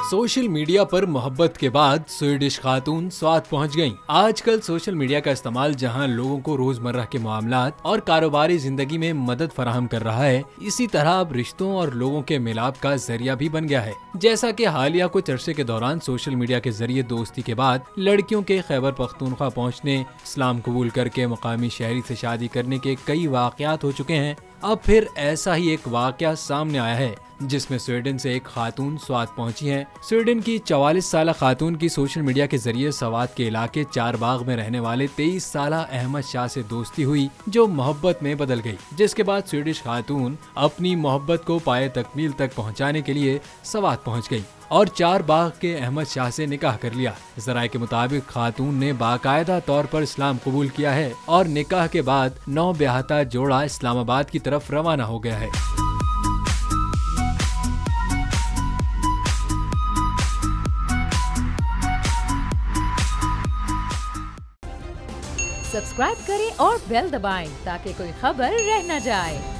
Social media पर मोहब्बत के बाद स्वीडिश खातून स्वाद पहुंच गईं। आजकल सोशल मीडिया का इस्तेमाल जहां लोगों को रोजमर्रा के मामलात और कारोबारी जिंदगी में मदद फराहम कर रहा है, इसी तरह अब रिश्तों और लोगों के मिलाप का जरिया भी बन गया है। जैसा कि हालिया कुछ अरसे के दौरान सोशल मीडिया के जरिए दोस्ती के बाद लड़कियों के खैबर पख्तूनख्वा पहुँचने, इस्लाम कबूल करके मकामी शहरी से शादी करने के कई वाकयात हो चुके हैं। अब फिर ऐसा ही एक वाकया सामने आया है जिसमें स्वीडन से एक खातून स्वाद पहुंची है। स्वीडन की 44 साल खातून की सोशल मीडिया के जरिए स्वाद के इलाके चारबाग में रहने वाले 23 साल अहमद शाह से दोस्ती हुई, जो मोहब्बत में बदल गई। जिसके बाद स्वीडिश खातून अपनी मोहब्बत को पाए तकमील तक पहुंचाने के लिए स्वाद पहुंच गई और चारबाग के अहमद शाह से निकाह कर लिया। जराये के मुताबिक खातून ने बाकायदा तौर पर इस्लाम कबूल किया है और निकाह के बाद नौ ब्याहता जोड़ा इस्लामाबाद की तरफ रवाना हो गया है। सब्सक्राइब करें और बेल दबाएं ताकि कोई खबर रह न जाए।